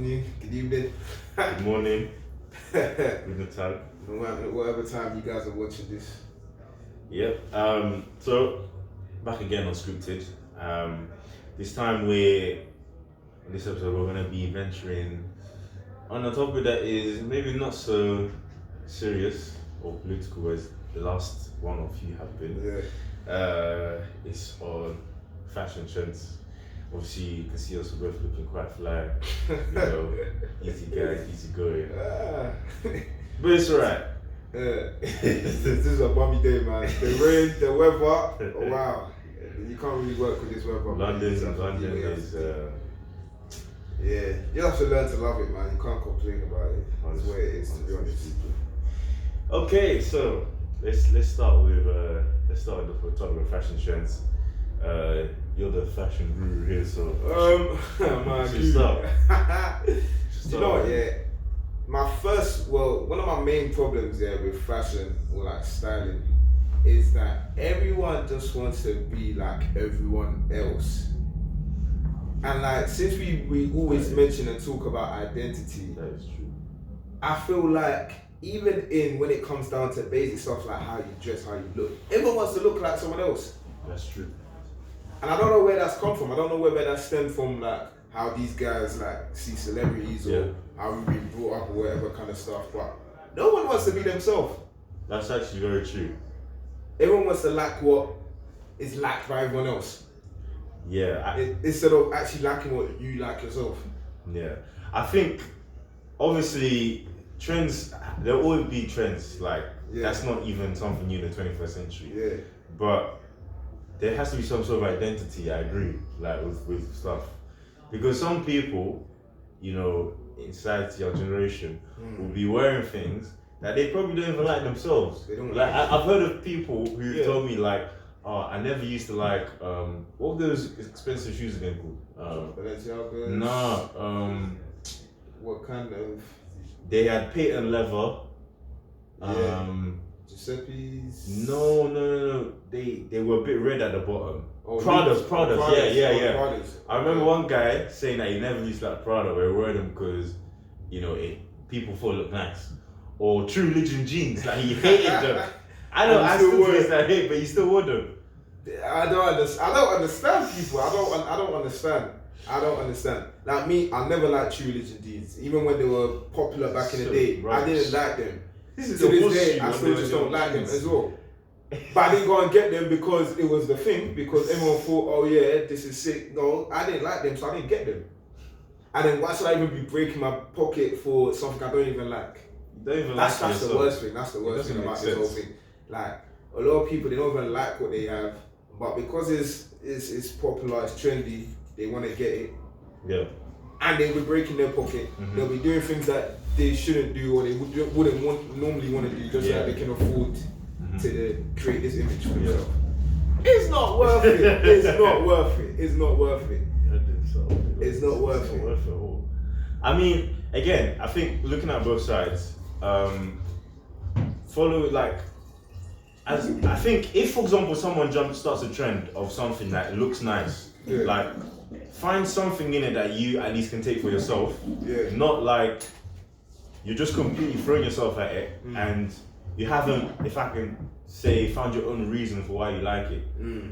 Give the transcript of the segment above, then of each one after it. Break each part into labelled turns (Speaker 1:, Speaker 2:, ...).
Speaker 1: afternoon, good evening,
Speaker 2: good morning, good time.
Speaker 1: Whatever time you guys are watching this.
Speaker 2: Yep. So back again on Unscripted. This time in this episode we're gonna be venturing on a topic that is maybe not so serious or political as the last one or few have been.
Speaker 1: Yeah.
Speaker 2: It's on fashion trends. Obviously, you can see us both looking quite fly, easy guys, easy going. But it's alright.
Speaker 1: This is a bummy day, man. The rain, the weather, oh, wow. You can't really work with this weather.
Speaker 2: London is...
Speaker 1: yeah, you have to learn to love it, man. You can't complain about it. That's the way it is, to be honest.
Speaker 2: Okay, so let's start with the topic of fashion trends. You're the fashion guru here, so
Speaker 1: my
Speaker 2: should start.
Speaker 1: You know what? Yeah, one of my main problems with fashion or like styling is that everyone just wants to be like everyone else. And like since we always mention and talk about identity,
Speaker 2: that is true.
Speaker 1: I feel like even when it comes down to basic stuff like how you dress, how you look, everyone wants to look like someone else.
Speaker 2: That's true.
Speaker 1: And I don't know where that's come from. I don't know whether that stemmed from like how these guys like see celebrities or how we've been brought up or whatever kind of stuff. But no one wants to be themselves.
Speaker 2: That's actually very true.
Speaker 1: Everyone wants to like what is liked by everyone else.
Speaker 2: Yeah.
Speaker 1: Instead of actually liking what you like yourself.
Speaker 2: Yeah. I think obviously trends, there'll always be trends. Like that's not even something new in the 21st century.
Speaker 1: Yeah.
Speaker 2: But there has to be some sort of identity, I agree, like with stuff. Because some people, in society, our generation, will be wearing things that they probably don't even like themselves.
Speaker 1: They don't
Speaker 2: like I've heard of people who told me like, oh, I never used to like, what were those expensive shoes again called?
Speaker 1: Balenciagas?
Speaker 2: No,
Speaker 1: what kind of?
Speaker 2: they had patent leather.
Speaker 1: Giuseppe's?
Speaker 2: No. They were a bit red at the bottom.
Speaker 1: Oh,
Speaker 2: Prada's. Yeah.
Speaker 1: Prada's.
Speaker 2: I remember one guy saying that he never used like Prada, but he wore them because, people thought it looked nice. Or True Religion jeans, like he hated them. I still taste that hate, but he still wore them.
Speaker 1: I don't understand people. I don't understand. Like me, I never liked True Religion jeans. Even when they were popular back in the day, I didn't like them. To this day, I still just don't like them as well. But I didn't go and get them because it was the thing, because everyone thought, oh yeah, this is sick. No, I didn't like them, so I didn't get them. And then why should I even be breaking my pocket for something I don't even like?
Speaker 2: You don't even
Speaker 1: that's
Speaker 2: like
Speaker 1: the worst thing. That's the worst thing about this whole thing. Like a lot of people, they don't even like what they have, but because it's popular, it's trendy, they want to get it.
Speaker 2: Yeah.
Speaker 1: And they'll be breaking their pocket. Mm-hmm. They'll be doing things that they shouldn't do or they wouldn't normally want to do just so that they can afford to create this image for themselves. It's not worth it. It's not worth it. It's not worth it. It's not worth it.
Speaker 2: It's not worth it at all. I mean, again, I think looking at both sides, follow like, as I think if, for example, someone starts a trend of something that looks nice, like find something in it that you at least can take for yourself.
Speaker 1: Yeah.
Speaker 2: Not like you're just completely throwing yourself at it and you haven't, if I can say, found your own reason for why you like it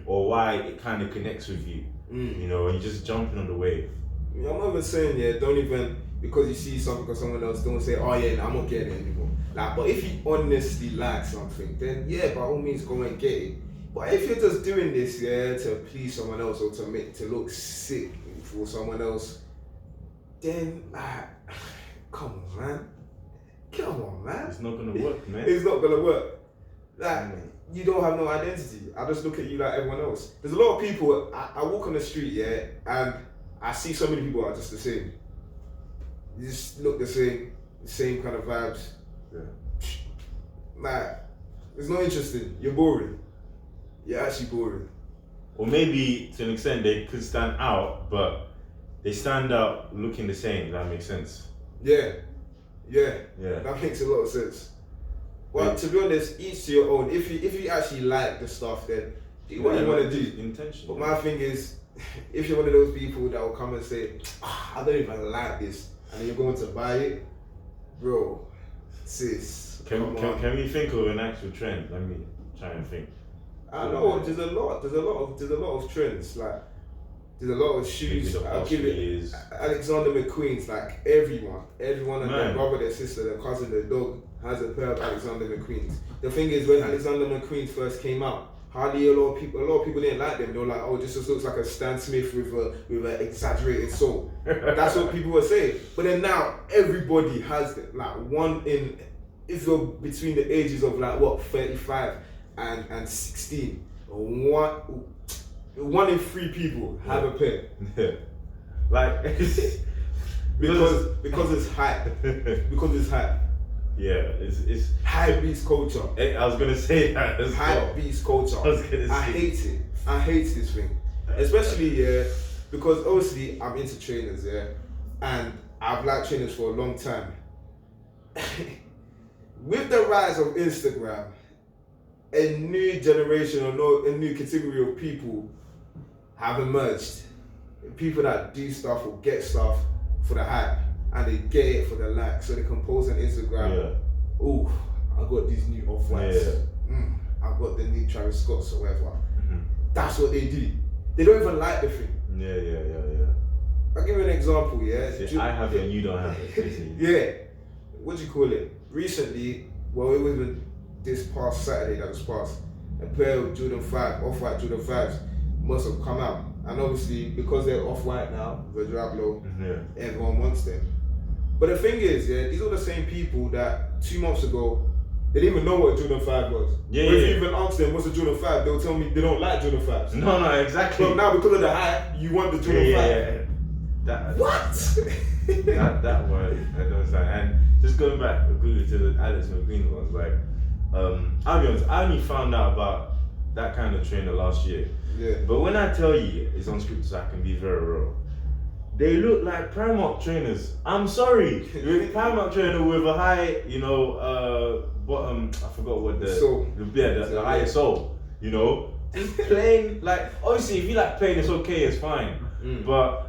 Speaker 2: or why it kind of connects with you. And you're just jumping on the wave.
Speaker 1: I'm not even saying don't even, because you see something or someone else, don't say, oh yeah, I'm not getting it anymore. Like, but if you honestly like something, then by all means go and get it. But if you're just doing this, to please someone else or to look sick for someone else, then come on, man.
Speaker 2: It's not gonna work, man.
Speaker 1: It's not gonna work. Like, you don't have no identity. I just look at you like everyone else. There's a lot of people, I walk on the street, and I see so many people are just the same. You just look the same kind of vibes.
Speaker 2: Yeah.
Speaker 1: Like, it's not interesting. You're boring. You're actually boring.
Speaker 2: Or maybe to an extent they could stand out, but they stand out looking the same. That makes sense.
Speaker 1: Yeah. That makes a lot of sense. Well, to be honest, each to your own. If you actually like the stuff, then do what you want to do.
Speaker 2: Intention.
Speaker 1: But my thing is, if you're one of those people that will come and say, I don't even like this, and you're going to buy it, bro, sis.
Speaker 2: Can we think of an actual trend? Let me try and think.
Speaker 1: I know there's a lot of trends. Like there's a lot of shoes. I'll give it Alexander McQueen's. Like everyone and their brother, their sister, their cousin, their dog has a pair of Alexander McQueen's. The thing is, when Alexander McQueen first came out, hardly a lot of people didn't like them. They were like, oh, this just looks like a Stan Smith with an exaggerated sole. That's what people were saying. But then now everybody has them. Like if you're between the ages of like 35 and 16, one in 3 people have a pair.
Speaker 2: Yeah. Like
Speaker 1: because it's hype. Because it's hype.
Speaker 2: Yeah, it's
Speaker 1: hype beats culture.
Speaker 2: I was gonna say that as
Speaker 1: hype
Speaker 2: well.
Speaker 1: beats culture. I hate it. I hate this thing, especially because obviously I'm into trainers, and I've liked trainers for a long time. With the rise of Instagram, a new generation or a new category of people have emerged. People that do stuff or get stuff for the hype, and they get it for the like, so they can post on Instagram.
Speaker 2: Yeah.
Speaker 1: Ooh, I got these new Off-Whites.
Speaker 2: Yeah.
Speaker 1: I got the new Travis Scotts or whatever.
Speaker 2: Mm-hmm.
Speaker 1: That's what they do. They don't even like the thing.
Speaker 2: Yeah.
Speaker 1: I'll give you an example,
Speaker 2: See, I have it and you don't have it, basically.
Speaker 1: Yeah. What do you call it? Recently, well, it was this past Saturday that was past, a pair of Jordan 5, Off-White Jordan 5s must have come out. And obviously, because they're Off-White now, the Diablo, everyone wants them. But the thing is, these are the same people that 2 months ago, they didn't even know what a Jordan 5 was. If you even ask them what's a Jordan 5, they'll tell me they don't like Jordan 5s.
Speaker 2: No, exactly.
Speaker 1: But now because of the hype, you want the Jordan 5. What?
Speaker 2: that word, I don't understand. And just going back quickly to the Alex Macqueen ones, like, I'll be honest, I only found out about that kind of trainer last year.
Speaker 1: Yeah.
Speaker 2: But when I tell you it's unscripted, so I can be very real, they look like Primark trainers. I'm sorry, Primark trainer with a high, bottom. I forgot what the higher sole. Just plain. Like obviously, if you like plain, it's okay, it's fine. But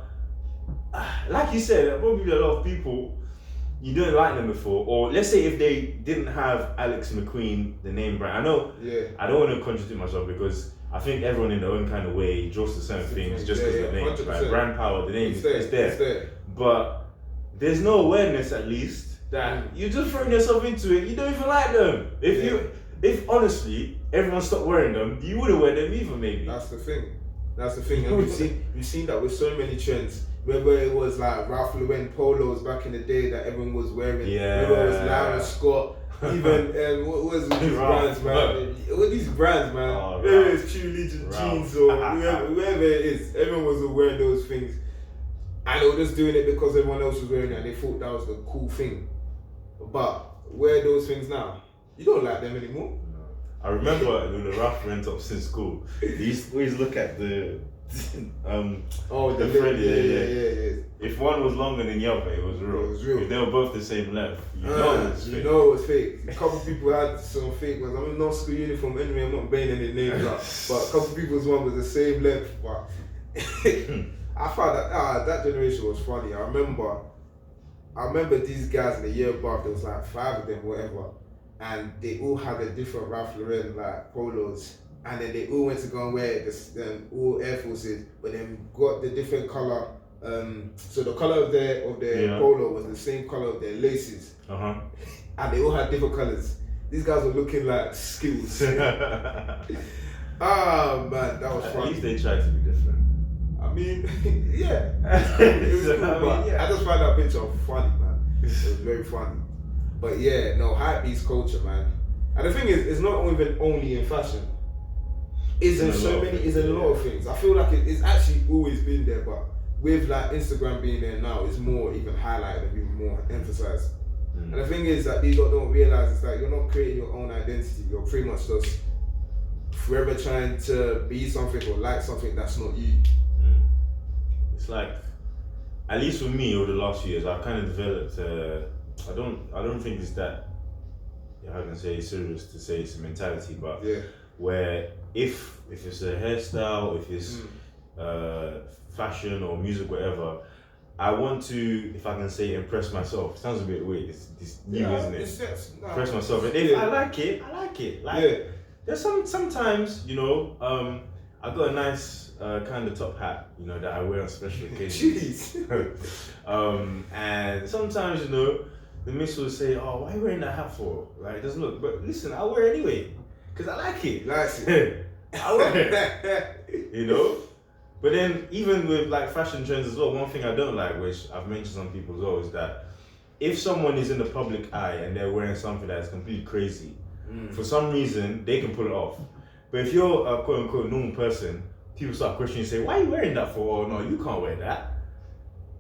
Speaker 2: like you said, probably a lot of people you didn't like them before, or let's say if they didn't have Alex Macqueen, the name brand. I know. Yeah. I don't want to contradict myself because I think everyone in their own kind of way draws to certain things just because the name, like brand power, the name is there. But there's no awareness, at least, that you're just throwing yourself into it. You don't even like them. If honestly everyone stopped wearing them, you wouldn't wear them either, maybe.
Speaker 1: That's the thing. And we've seen that with so many trends. Whether it was like Ralph Lauren polos back in the day that everyone was wearing, whether it was Lara Scott, even what was these brands, man? What these brands, man? Whether it's True Legion jeans or whoever it is, everyone was wearing those things, and they were just doing it because everyone else was wearing it, and they thought that was the cool thing. But wear those things now, you don't like them anymore.
Speaker 2: I remember the Ralph Lauren tops in school. They used to always look at the the thread. Yeah. If one was longer than the other, it was real. If they were both the same length, you know it was fake.
Speaker 1: A couple people had some fake ones. I'm in no school uniform anyway. I'm not banging any names up. But a couple people's one was the same length. But I found that generation was funny. I remember these guys in the year above. There was like 5 of them, whatever, and they all had a different Ralph Lauren like polos. And then they all went to go and wear all Air Forces, but then got the different color. So the color of their polo was the same color of their laces. And they all had different colors. These guys were looking like skills. Ah man, that was funny.
Speaker 2: At least they tried to be different.
Speaker 1: I mean, yeah. It was cool, I just found that picture funny, man. It was very funny. But yeah, no, hype beats culture, man. And the thing is, it's not even only in fashion. It's in a lot of things. I feel like it's actually always been there, but with like Instagram being there now, it's more even highlighted and even more emphasized. And the thing is that these lot don't realize is that you're not creating your own identity. You're pretty much just forever trying to be something or like something that's not you.
Speaker 2: It's like, at least for me over the last few years, I've kind of developed. I don't think it's that. I can say serious to say it's a mentality, but where if it's a hairstyle, if it's fashion or music, whatever, I want to, if I can say, impress myself. Sounds a bit weird. It's new, isn't it? Impress myself. And if I like it, I like it. Like, there's sometimes, you know, I got a nice kind of top hat, you know, that I wear on special occasions.
Speaker 1: Jeez.
Speaker 2: And sometimes, you know, the miss will say, "Oh, why are you wearing that hat for?" Like, it doesn't look. But listen, I wear it anyway because I like it.
Speaker 1: Likes it.
Speaker 2: I wear it. You know. But then, even with like fashion trends as well, one thing I don't like, which I've mentioned to some people as well, is that if someone is in the public eye and they're wearing something that's completely crazy, for some reason they can pull it off. But if you're a quote unquote normal person, people start questioning, say, "Why are you wearing that for?" "Oh no, you can't wear that."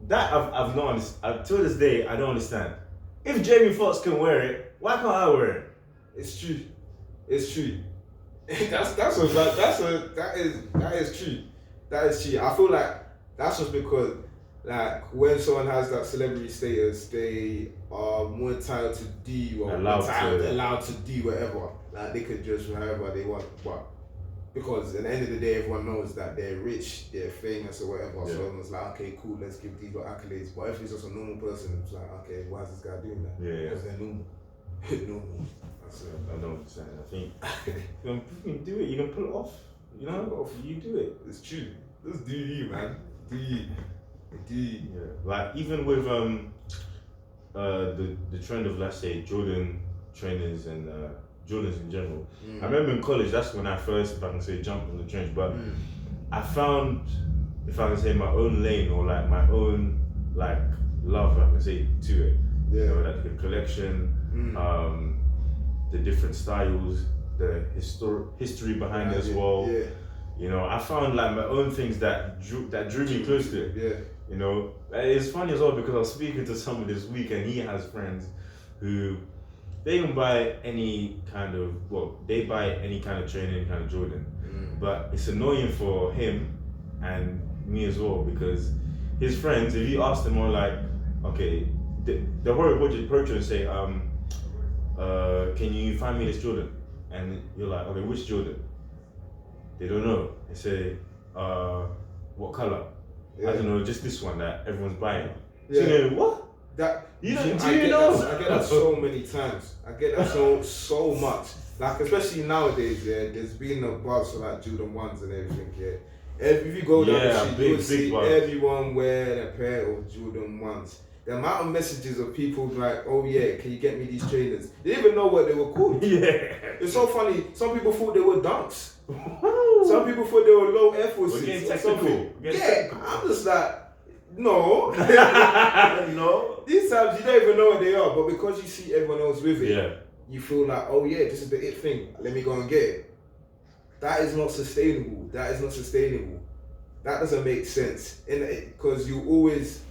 Speaker 2: That I've not understood. Till this day, I don't understand. If Jamie Foxx can wear it, why can't I wear it?
Speaker 1: It's true. It's true. that is true. That is true. I feel like that's just because, like, when someone has that celebrity status, they are more entitled to do or allowed to do whatever. Like, they could just whatever they want, but because at the end of the day, everyone knows that they're rich, they're famous or whatever. So everyone's like, okay, cool, let's give these accolades. But if it's just a normal person, it's like, okay, why is this guy doing that? Because they're normal. Normal. That's it.
Speaker 2: I don't understand. I think you can do it. You can pull it off. You know, you do it.
Speaker 1: It's true. Just do you, man. Do you.
Speaker 2: Yeah. Like, even with the trend of, let's say, Jordan trainers and Jordans in general. I remember in college, that's when I first, if I can say, jumped on the trend. But I found, if I can say, my own lane or like my own like love, I can say, to it. You know, like the collection, the different styles, the history behind it as well.
Speaker 1: Yeah.
Speaker 2: You know, I found like my own things that drew me close to it.
Speaker 1: Yeah.
Speaker 2: You know, it's funny as well because I was speaking to someone this week and he has friends who they even buy any kind of, they buy any kind of trainer, any kind of Jordan. But it's annoying for him and me as well because his friends, if you ask them all like, okay, the whole approach and say, can you find me this Jordan? And you're like, okay, which Jordan? They don't know. They say, what color? I don't know, just this one that everyone's buying. So you know, what?
Speaker 1: That
Speaker 2: you know,
Speaker 1: I get that so many times. I get that so much. Like, especially nowadays, there's been a buzz for like Jordan 1s and everything, If you go down the street, you'll see everyone wearing a pair of Jordan 1s. The amount of messages of people like, oh yeah, can you get me these trainers? They didn't even know what they were called. It's so funny. Some people thought they were dunks. Some people thought they were low Air Forces. I'm just like, no. No. These times you don't even know what they are, but because you see everyone else with it, you feel like, oh yeah, this is the it thing. Let me go and get it. That is not sustainable. That doesn't make sense. Because you're always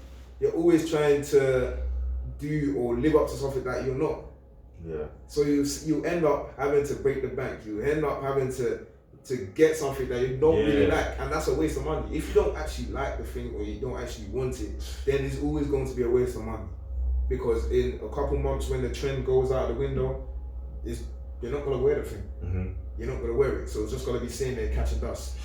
Speaker 1: trying to do or live up to something that you're not. So you end up having to break the bank. You end up having to get something that you don't really like, and that's a waste of money. If you don't actually like the thing or you don't actually want it, then it's always going to be a waste of money. Because in a couple months when the trend goes out the window, you're not going to wear the thing. You're not going to wear it. So it's just going to be sitting there catching dust.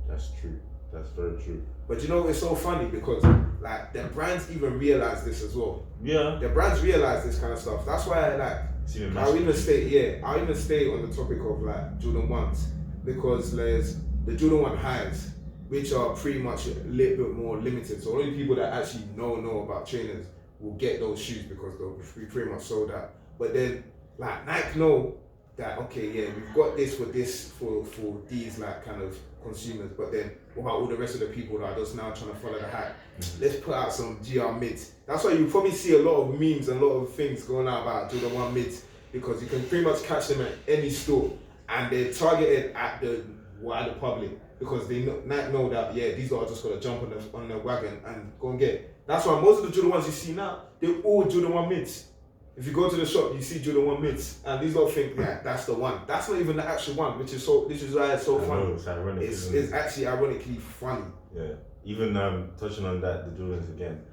Speaker 1: That's true. That's very true. But you know, it's so funny because like the brands even realize this as well. The brands realize this kind of stuff. That's why I'll even stay on the topic of like Jordan 1s because there's the Jordan 1 highs, which are pretty much a little bit more limited. So only people that actually know about trainers will get those shoes because they'll be pretty much sold out. But then like Nike know that we've got this for these like kind of consumers, but then what about all the rest of the people that are just now trying to follow the hype? Let's put out some GR mids. That's why you probably see a lot of memes and a lot of things going out about Jordan 1 mids because you can pretty much catch them at any store and they're targeted at the public because they know that these are just gonna jump on the wagon and go and get it. That's why most of the Jordan 1s you see now, they're all Jordan 1 mids. If you go to the shop, you see Jordan 1 mids, and these all think, that's the one. That's not even the actual one, which is why it's so funny.
Speaker 2: It's ironic.
Speaker 1: It's actually ironically funny.
Speaker 2: Even touching on that, the Jordans again.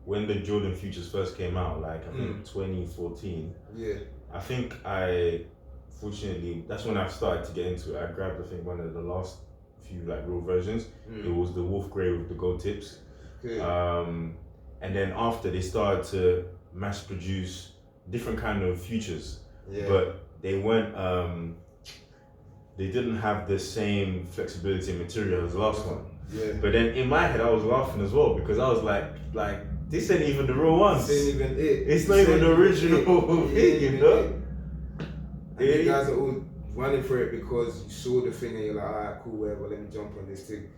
Speaker 2: When the Jordan Futures first came out, like I think 2014. I think fortunately, that's when I started to get into it. I grabbed, I think, one of the last few like real versions. It was the wolf grey with the gold tips.
Speaker 1: Okay.
Speaker 2: And then after they started to mass produce different kind of futures,
Speaker 1: Yeah.
Speaker 2: but they weren't. They didn't have the same flexibility and material as the last one.
Speaker 1: Yeah.
Speaker 2: But then in my head, I was laughing as well because I was like this ain't even the real ones.
Speaker 1: This ain't even it.
Speaker 2: It's not even the original thing, you know.
Speaker 1: And you guys are all running for it because you saw the thing and you're like, alright, cool, whatever, let me jump on this thing.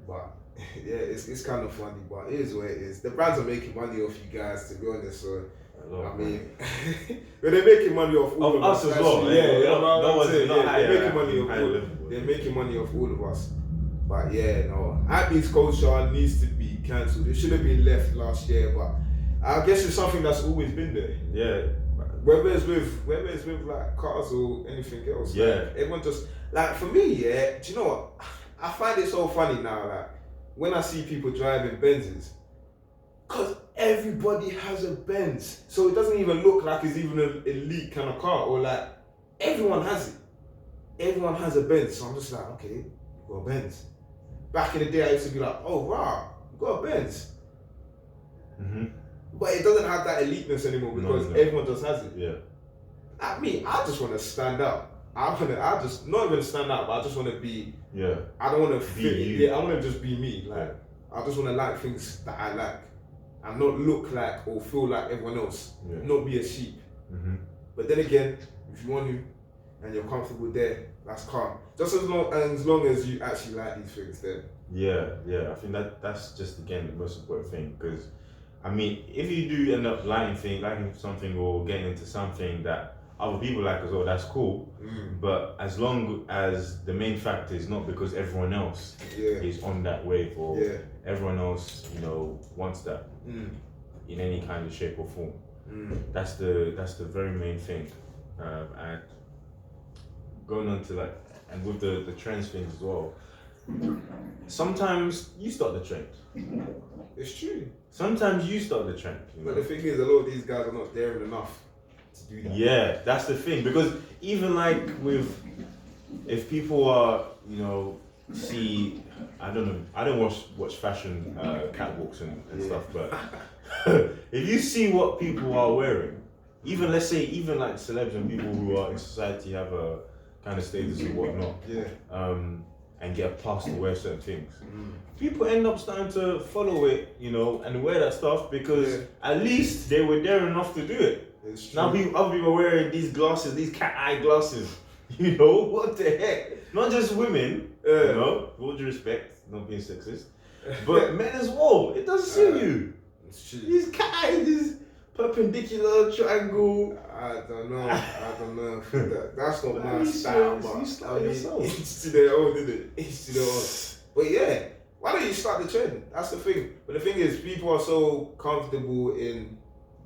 Speaker 1: But yeah, it's kind of funny, but it is what it is. The brands are making money off you guys, to be honest. So I mean, but they're making money off all of us
Speaker 2: as well.
Speaker 1: They're making money off all. They're making money off all of us. But yeah, no, Hypebeast culture needs to be cancelled. It should have been left last year, but I guess it's something that's always been there.
Speaker 2: Yeah.
Speaker 1: Whether it's with like cars or anything else.
Speaker 2: Yeah.
Speaker 1: Like, everyone just like for me, yeah. Do you know what? I find it so funny now, like when I see people driving Benzes, cause everybody has a Benz, so it doesn't even look like it's even an elite kind of car, or like everyone has it. Everyone has a Benz, so I'm just like, okay, you got a Benz. Back in the day, I used to be like, oh wow, you got a Benz.
Speaker 2: Mm-hmm.
Speaker 1: But it doesn't have that eliteness anymore because everyone just has it.
Speaker 2: Yeah.
Speaker 1: Like me, I just want to stand out. I just not even stand out, but I just want to be.
Speaker 2: Yeah.
Speaker 1: I don't want to fit.
Speaker 2: You.
Speaker 1: Yeah, I want to just be me. Like I just want to like things that I like, and not look like or feel like everyone else.
Speaker 2: Yeah.
Speaker 1: Not be a sheep.
Speaker 2: Mm-hmm.
Speaker 1: But then again, if you want to, and you're comfortable there, that's calm. Just as long as you actually like these things, then.
Speaker 2: Yeah. I think that's just again the most important thing because, I mean, if you do end up liking something or getting into something that other people like as well, that's cool. But as long as the main factor is not because everyone else is on that wave or everyone else, wants that in any kind of shape or form. That's the very main thing. And going on to and with the trends things as well. Sometimes you start the trend.
Speaker 1: It's true.
Speaker 2: Sometimes you start the trend.
Speaker 1: But the thing is, a lot of these guys are not daring enough to do that.
Speaker 2: Yeah, that's the thing. Because even if people are, see, I don't know, I don't watch fashion catwalks and stuff, but if you see what people are wearing, even let's say, like celebs and people who are in society have a kind of status or whatnot, and get a pass to wear certain things. People end up starting to follow it, and wear that stuff because at least they were there enough to do it. Now other people are wearing these glasses, these cat eye glasses. What the heck? Not just women, with all due respect, not being sexist, but men as well. It doesn't suit you.
Speaker 1: It's true.
Speaker 2: These cat eyes, this perpendicular triangle.
Speaker 1: I don't know. That's not my style, but
Speaker 2: yourself.
Speaker 1: Each to their own, isn't it? Each to their own. But yeah, why don't you start the trend? That's the thing. But the thing is, people are so comfortable in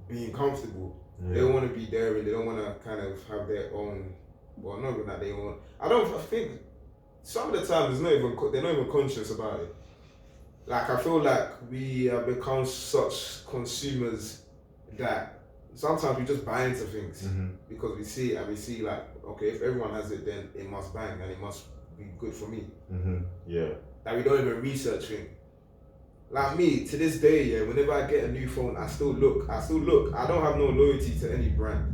Speaker 1: being comfortable. They don't want to be daring. They don't want to kind of have their own. Well, not even that they want. I think some of the time they're not even conscious about it. Like I feel like we have become such consumers that sometimes we just buy into things because we see it and we see like, okay, if everyone has it, then it must bang and it must be good for me.
Speaker 2: Yeah.
Speaker 1: Like we don't even research things. Like me, to this day, whenever I get a new phone, I still look. I don't have no loyalty to any brand.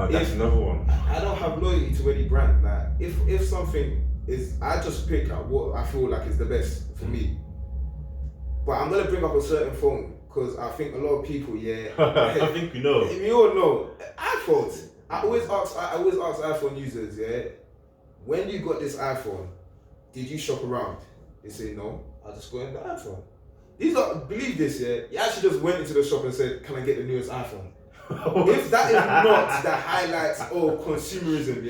Speaker 2: That's another one.
Speaker 1: I don't have loyalty to any brand. Like if something is, I just pick out what I feel like is the best for me. But I'm gonna bring up a certain phone because I think a lot of people,
Speaker 2: I think we know.
Speaker 1: We all know iPhones. I always ask iPhone users, when you got this iPhone, did you shop around? They say no. I just go in the iPhone. These are, believe this, you actually just went into the shop and said, "Can I get the newest iPhone?" If that is not the highlights of consumerism,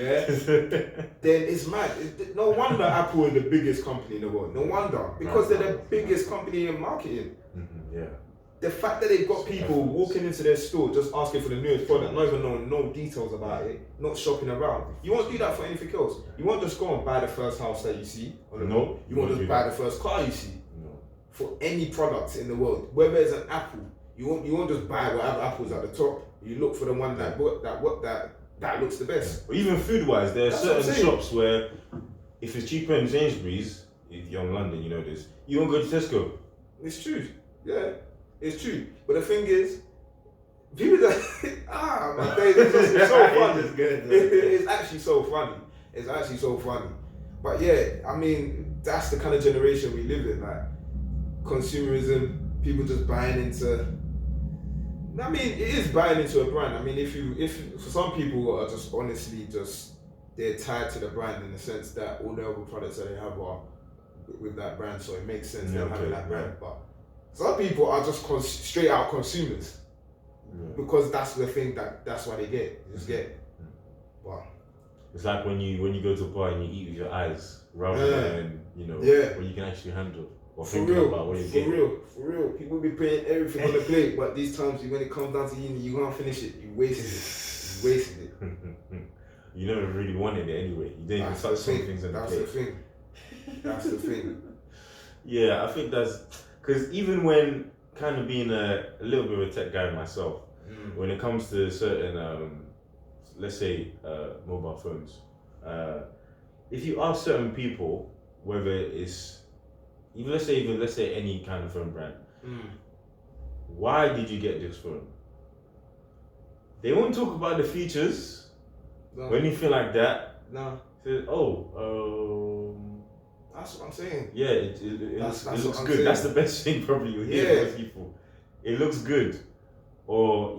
Speaker 1: then it's mad. No wonder Apple is the biggest company in the world. No wonder. Because they're the biggest company in marketing. The fact that they've got people walking into their store just asking for the newest product, not even knowing no details about it, not shopping around. You won't do that for anything else. You won't just go and buy the first house that you see on the road. You won't just buy the first car you see. For any product in the world, whether it's an Apple, you won't just buy whatever Apple's at the top. You look for the one that looks the best.
Speaker 2: Or even food wise, there are certain shops where if it's cheaper in Sainsbury's, if you're in London, you know this, you won't go to Tesco.
Speaker 1: It's true. Yeah, it's true. But the thing is, people that my days, it's so funny. It's actually so funny. It's actually so funny. But yeah, I mean, that's the kind of generation we live in. Like consumerism, people just buying into. I mean, it is buying into a brand. I mean, if for some people are just honestly just they're tied to the brand in the sense that all the other products that they have are with that brand, so it makes sense they're having that brand. But some people are just straight out consumers because that's the thing that's why they just get. But
Speaker 2: it's like when you go to a bar and you eat with your eyes rather than what you can actually handle.
Speaker 1: For real. People be putting everything on the plate, but these times when it comes down to you can't finish it. You wasted it.
Speaker 2: You never really wanted it anyway. You didn't even touch some things on the plate.
Speaker 1: That's the thing.
Speaker 2: Yeah, I think that's because even when kind of being a little bit of a tech guy myself, when it comes to certain, let's say, mobile phones, if you ask certain people whether it's even let's say any kind of phone brand, why did you get this phone? They won't talk about the features. No. When you feel like that, say,
Speaker 1: that's what I'm saying.
Speaker 2: Yeah, it looks good. Saying. That's the best thing probably you'll hear from most people. It looks good. Or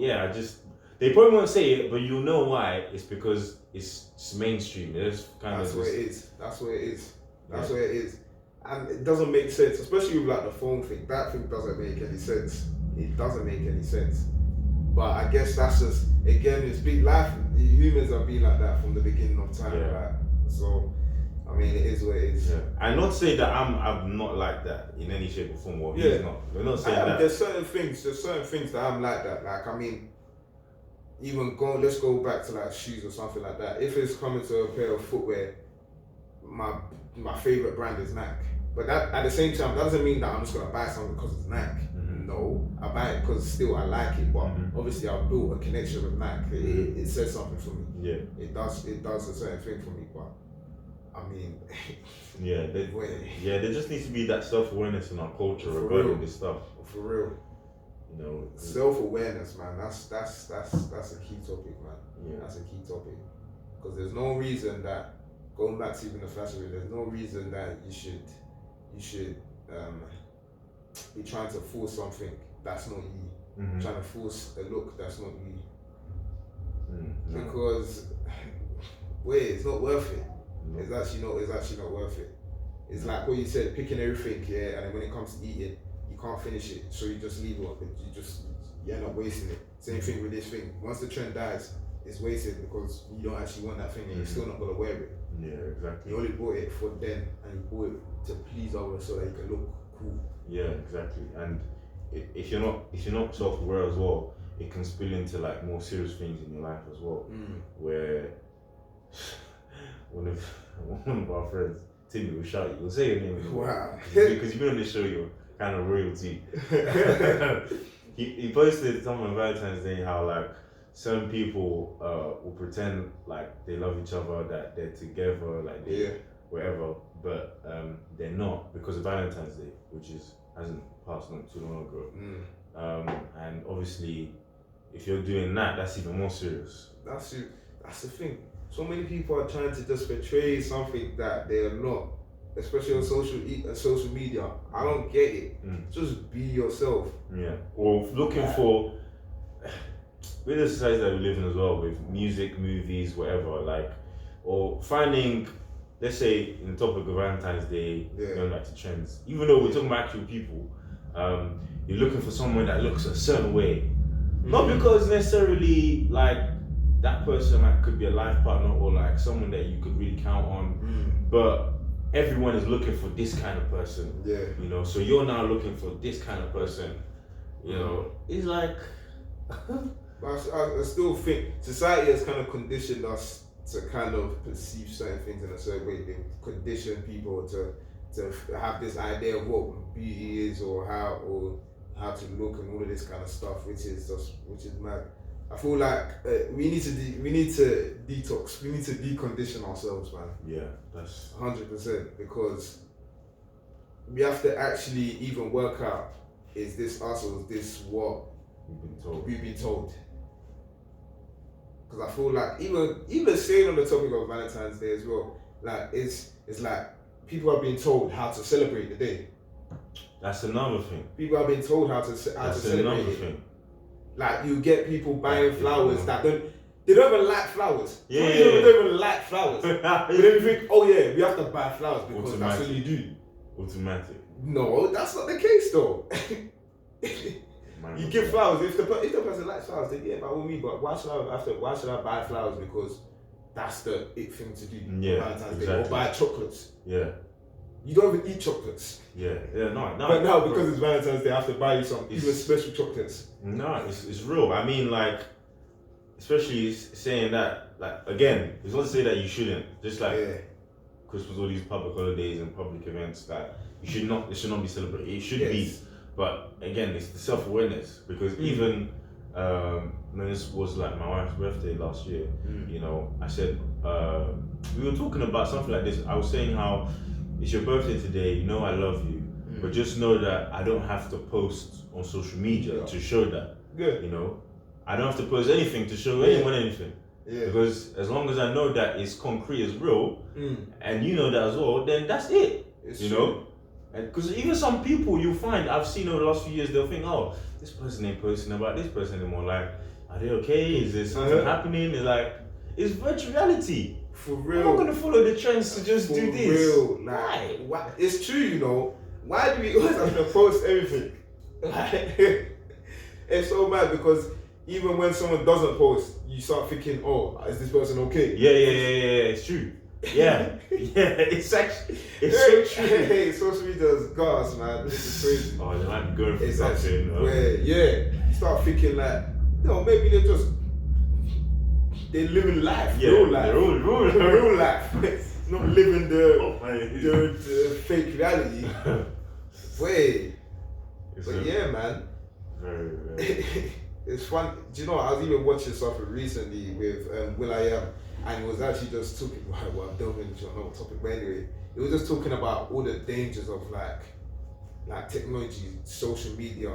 Speaker 2: they probably won't say it, but you'll know why. It's because it's mainstream. It's
Speaker 1: That's where it is. And it doesn't make sense, especially with like the phone thing. That thing doesn't make any sense. It doesn't make any sense. But I guess that's just, again, it's big life. Humans have been like that from the beginning of time. Yeah. Right? So, I mean, it is what it is.
Speaker 2: Yeah. And not say that I'm not like that in any shape or form. Or he's not. We're not saying that.
Speaker 1: There's certain things that I'm like that. Like, I mean, let's go back to like shoes or something like that. If it's coming to a pair of footwear, my favorite brand is Nike. But that at the same time, that doesn't mean that I'm just gonna buy something because it's Nike. No, I buy it because still I like it. But obviously, I've built a connection with Nike. It says something for me.
Speaker 2: Yeah,
Speaker 1: it does a certain thing for me. But I mean,
Speaker 2: there just needs to be that self-awareness in our culture regarding this stuff.
Speaker 1: For real. Self-awareness, man. That's a key topic, man. Yeah, that's a key topic. Because there's no reason that, going back to even the fashion, there's no reason that you should be trying to force something that's not you. Trying to force a look that's not you. Because it's not worth it. No. It's actually not worth it. It's like what you said, picking everything, and then when it comes to eating, you can't finish it, so you just leave it up, you end up wasting it. Same thing with this thing. Once the trend dies, it's wasted because you don't actually want that thing and you're still not gonna wear it.
Speaker 2: Yeah, exactly.
Speaker 1: You only bought it for then, and you bought it to please others so that you can look cool.
Speaker 2: Yeah, exactly. And if you're not self-aware as well, it can spill into like more serious things in your life as well. Where one of our friends, Timmy, will shout you. We'll say your name.
Speaker 1: Wow.
Speaker 2: Because you've been on this show, you're kind of royalty. he posted something on Valentine's Day how like certain people will pretend like they love each other, that they're together, like whatever, but they're not because of Valentine's Day, which hasn't passed not too long ago. And obviously, if you're doing that, that's even more serious.
Speaker 1: That's the thing. So many people are trying to just portray something that they are not, especially on social media. I don't get it. Just be yourself. Yeah.
Speaker 2: Or looking for, with the society that we live in as well, with music, movies, whatever, like, or finding, let's say, in the topic of Valentine's Day, going back to trends, even though we're talking about actual people, you're looking for someone that looks a certain way. Not because necessarily, like, that person could be a life partner or like someone that you could really count on, but everyone is looking for this kind of person. Yeah. So you're now looking for this kind of person. It's like.
Speaker 1: I still think society has kind of conditioned us to kind of perceive certain things in a certain way. They condition people to have this idea of what beauty is or how to look and all of this kind of stuff, which is mad. I feel like we need to detox. We need to decondition ourselves, man.
Speaker 2: Yeah, that's
Speaker 1: 100%, because we have to actually even work out is this us or is this what we've been told? Because I feel like even staying on the topic of Valentine's Day as well, like it's like people are being told how to celebrate the day.
Speaker 2: That's another thing.
Speaker 1: People are being told how to celebrate it.
Speaker 2: Thing.
Speaker 1: Like you get people buying flowers that they don't even like flowers.
Speaker 2: Yeah.
Speaker 1: They don't even like flowers. But then you think, oh yeah, we have to buy flowers because that's what you do.
Speaker 2: Automatic.
Speaker 1: No, that's not the case though. You give flowers if the person likes flowers, then yeah, by all means. But why should I buy flowers because that's the it thing to do?
Speaker 2: Yeah,
Speaker 1: Valentine's
Speaker 2: exactly.
Speaker 1: Day, or buy chocolates.
Speaker 2: Yeah.
Speaker 1: You don't even eat chocolates.
Speaker 2: Yeah, no.
Speaker 1: But now because it's Valentine's Day, I have to buy you some even special chocolates.
Speaker 2: No, it's real. I mean, like, especially saying that, like, again, it's not to say that you shouldn't. Just like Christmas, all these public holidays and public events that it should not be celebrated. It should be. But again, it's the self-awareness because even when this was like my wife's birthday last year, you know, I said we were talking about something like this. I was saying how it's your birthday today. You know, I love you, but just know that I don't have to post on social media to show that. You know, I don't have to post anything to show anyone anything. Because as long as I know that it's concrete, it's real, and you know that as well, then that's it. You know. Because even some people you find, I've seen over the last few years, they'll think, oh, this person ain't posting about this person anymore. Like, are they okay? Is there something happening? It's like, it's virtual reality.
Speaker 1: For real.
Speaker 2: I'm not going to follow the trends to just do this.
Speaker 1: For real. Like, why? It's true, you know. Why do we always have to post everything? Like, it's so mad because even when someone doesn't post, you start thinking, oh, is this person okay?
Speaker 2: Yeah, it's true. Yeah, it's actually, it's so true.
Speaker 1: Hey, social media is gas, man. This is crazy.
Speaker 2: Oh, they might be going for
Speaker 1: it's
Speaker 2: something.
Speaker 1: Where, you start thinking like, no, maybe they're living life, real life. Real life. Not living the fake reality. Wait. But yeah, man.
Speaker 2: Very.
Speaker 1: It's fun. Do you know, I was even watching something recently with will.i.am. And it was actually just talking about, well, I'm delving into another topic, but anyway, it was just talking about all the dangers of like technology, social media,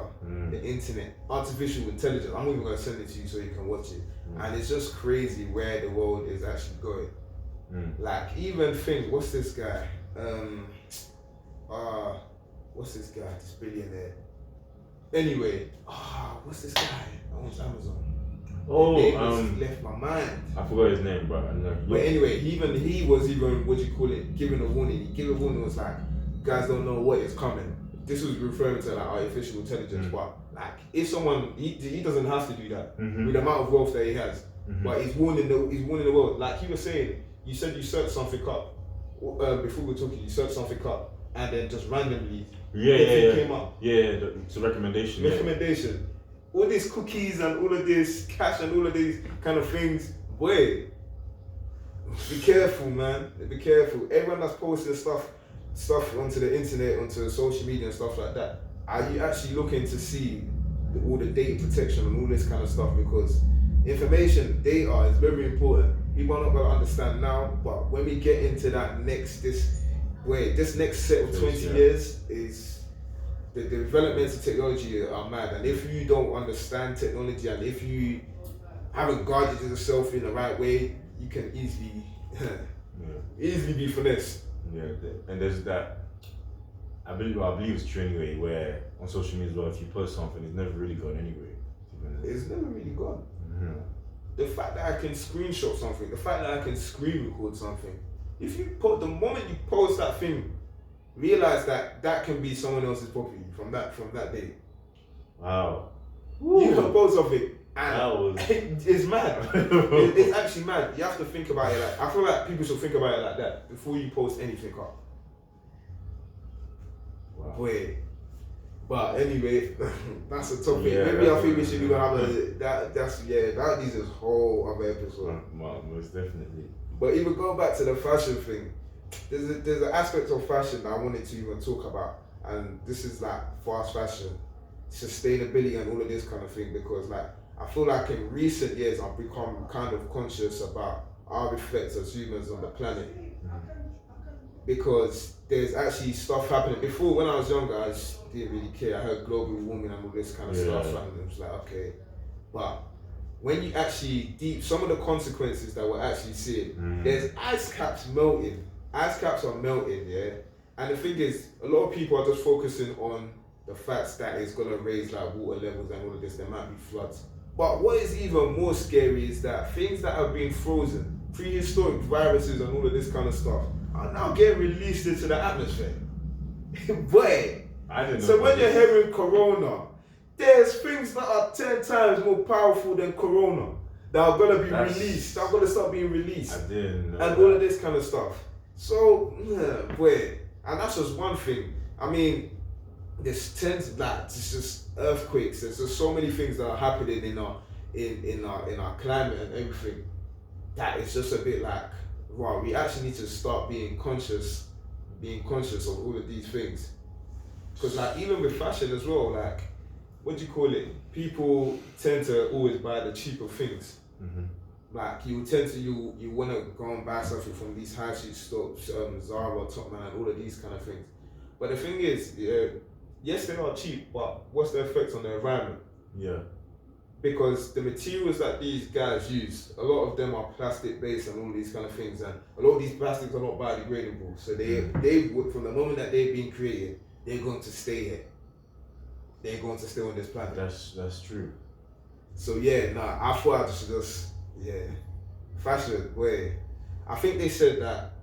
Speaker 1: the internet, artificial intelligence. I'm even gonna send it to you so you can watch it. And it's just crazy where the world is actually going. Like even think, what's this guy? What's this guy? This billionaire. Anyway, what's this guy? I want Amazon.
Speaker 2: Left
Speaker 1: my mind.
Speaker 2: I forgot his name, but I know.
Speaker 1: But anyway, he was what do you call it? Giving a warning. He gave a warning. Was like, guys don't know what is coming. This was referring to like artificial intelligence, but like if someone he doesn't have to do that with the amount of wealth that he has, but he's warning the world. Like he was saying, you said you searched something up before we were talking. You searched something up, and then just randomly came up.
Speaker 2: It's a recommendation.
Speaker 1: Recommendation. All these cookies and all of this cash and all of these kind of things, boy, be careful, man. Be careful. Everyone that's posting stuff onto the internet, onto social media and stuff like that, are you actually looking to see all the data protection and all this kind of stuff? Because information, data is very important. People are not going to understand now, but when we get into that this next set of 20 years is... The developments of technology are mad, and if you don't understand technology and if you haven't guarded yourself in the right way, you can easily be finessed.
Speaker 2: Yeah, and there's that. I believe it's true anyway. Where on social media as well, if you post something, it's never really gone anywhere.
Speaker 1: It's never really gone. The fact that I can screenshot something, the fact that I can screen record something. If you the moment you post that thing. Realize that can be someone else's property from that day.
Speaker 2: Wow.
Speaker 1: You can post something and it's mad. It's actually mad. You have to think about it I feel like people should think about it like that before you post anything up. Wow. Wait. But anyway, that's a topic. Maybe I think we should even have that needs a whole other episode.
Speaker 2: Most definitely.
Speaker 1: But even going back to the fashion thing, there's an aspect of fashion that I wanted to even talk about, and this is like fast fashion, sustainability and all of this kind of thing, because like I feel like in recent years I've become kind of conscious about our effects as humans on the planet. because there's actually stuff happening. Before, when I was younger, I just didn't really care. I heard global warming and all this kind of stuff, and it was like, okay. But when you actually some of the consequences that we're actually seeing, there's ice caps melting. Ice caps are melting, yeah. And the thing is, a lot of people are just focusing on the facts that it's gonna raise like water levels and all of this. There might be floods. But what is even more scary is that things that have been frozen, prehistoric viruses and all of this kind of stuff, are now getting released into the atmosphere. Boy,
Speaker 2: I didn't know.
Speaker 1: So when you're hearing corona, there's things that are 10 times more powerful than corona that are gonna be released. That are gonna start being released.
Speaker 2: I didn't know.
Speaker 1: And all of this kind of stuff. So, boy, and that's just one thing. I mean, there's it's just earthquakes. There's just so many things that are happening in our climate and everything. That it's just a bit like, wow, we actually need to start being conscious of all of these things. Because like even with fashion as well, like, what do you call it? People tend to always buy the cheaper things. Like you want to go and buy something from these high street stores, Zara, Topman, and all of these kind of things. But the thing is, yes, they are cheap, but what's the effect on the environment?
Speaker 2: Yeah. Because
Speaker 1: the materials that these guys use, a lot of them are plastic based and all these kind of things, and a lot of these plastics are not biodegradable. So they from the moment that they've been created, they're going to stay here. They're going to stay on this planet.
Speaker 2: That's true.
Speaker 1: So I thought I should just fashion. Wait, I think they said that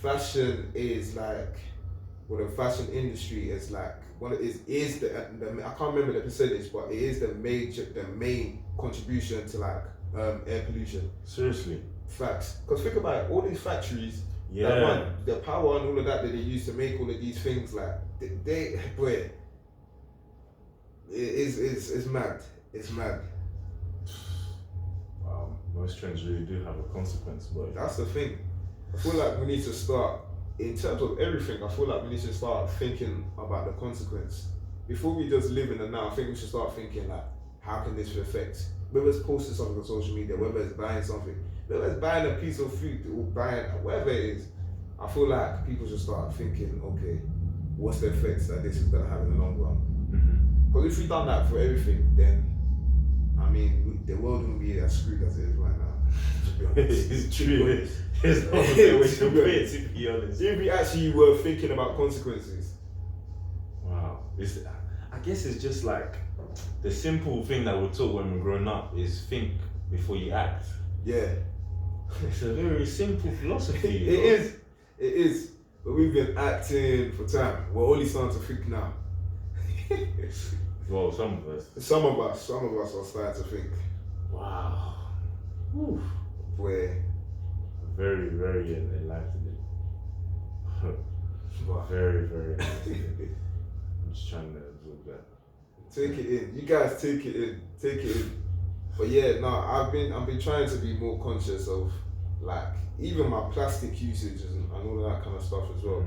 Speaker 1: fashion is like, well, the fashion industry is like is the I can't remember the percentage, but it is the main contribution to like air pollution.
Speaker 2: Seriously.
Speaker 1: Facts. Because think about it, all these factories, the power and all of that they use to make all of these things, like it's mad. It's mad.
Speaker 2: Wow, most trends really do have a consequence, but
Speaker 1: that's the thing. I feel like we need to start, in terms of everything, I feel like we need to start thinking about the consequence. Before we just live in the now, I think we should start thinking like, how can this affect? Whether it's posting something on social media, whether it's buying something, whether it's buying a piece of food or buying whatever it is, I feel like people should start thinking, okay, what's the effects that this is going to have in the long run? Because if we done that for everything, then, I mean, the world wouldn't be as screwed as it is right now, to be honest.
Speaker 2: It's true. There's no way to put it, to be honest.
Speaker 1: If we actually were thinking about consequences.
Speaker 2: Wow. I guess it's just like, the simple thing that we're taught when we're growing up is think before you act.
Speaker 1: Yeah.
Speaker 2: It's a very simple philosophy.
Speaker 1: It is. But we've been acting for time. We're only starting to think now.
Speaker 2: Well, some of us.
Speaker 1: Some of us are starting to think.
Speaker 2: Wow. Whew.
Speaker 1: Where?
Speaker 2: Very, very enlightening. Very, very enlightening. I'm just trying to absorb that.
Speaker 1: Take it in. You guys take it in. Take it in. But yeah, no, I've been trying to be more conscious of like even my plastic usage and all of that kind of stuff as well.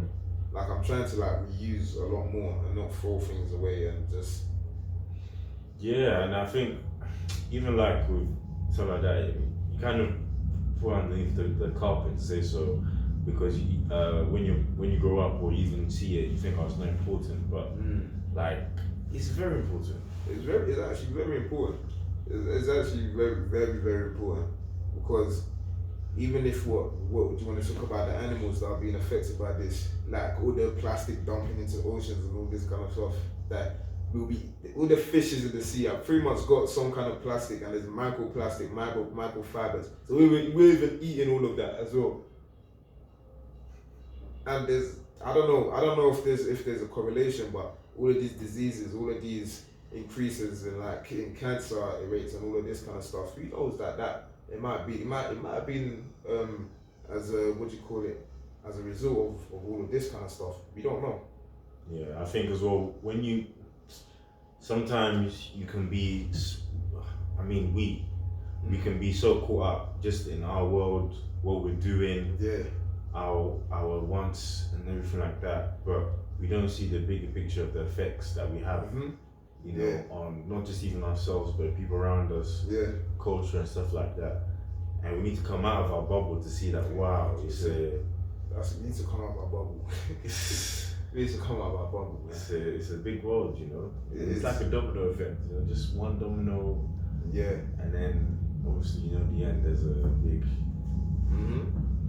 Speaker 1: Like I'm trying to like reuse a lot more and not throw things away and just.
Speaker 2: Yeah, and I think even like with stuff like that, you kind of put underneath the carpet to say so, because when you grow up or you even see it, you think, oh, it's not important, but like it's very important.
Speaker 1: It's actually very important. It's actually very, very, very important, because even if what do you want to talk about the animals that are being affected by this, like all the plastic dumping into oceans and all this kind of stuff, that will be all the fishes in the sea have pretty much got some kind of plastic, and there's microplastic, microfibers. So we're even eating all of that as well. And I don't know if there's a correlation, but all of these diseases, all of these increases in cancer rates and all of this kind of stuff, who knows that it might have been as a as a result of all of this kind of stuff. We don't know.
Speaker 2: Yeah, I think as well, sometimes you can be, we can be so caught up just in our world, what we're doing, our wants and everything like that, but we don't see the bigger picture of the effects that we have, on not just even ourselves, but people around us, culture and stuff like that. And we need to come out of our bubble to see that, wow,
Speaker 1: We need to come out of our bubble. We need to come out of our bubble.
Speaker 2: It's a big world, you know. It's
Speaker 1: is.
Speaker 2: like a domino effect, you know, just one domino.
Speaker 1: Yeah.
Speaker 2: And then obviously, you know, at the end there's a big,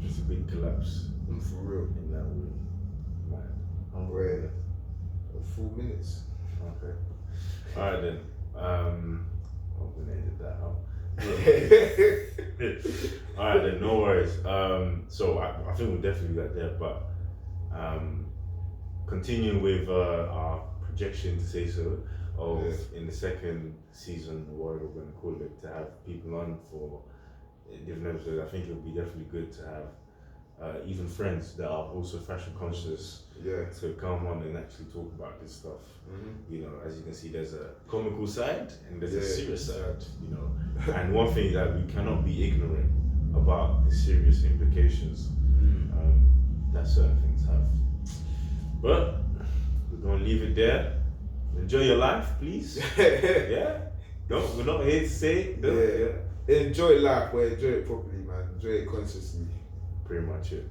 Speaker 2: just a big collapse.
Speaker 1: For real.
Speaker 2: In that way. Man.
Speaker 1: Where? 4 minutes.
Speaker 2: Okay. Alright then. I'm gonna edit that out. Alright then, no worries. So I think we'll definitely get there, but continuing with our projection to say so of in the second season, what we're going to call it, to have people on for different episodes. I think it would be definitely good to have even friends that are also fashion conscious to come on and actually talk about this stuff. You know, as you can see, there's a comical side and there's a serious side, you know. And one thing that we cannot be ignorant about the serious implications that certain things have. But we're gonna leave it there. Enjoy your life, please. Yeah. We're not here to say
Speaker 1: Enjoy life, but enjoy it properly, man. Enjoy it consciously.
Speaker 2: Pretty much it.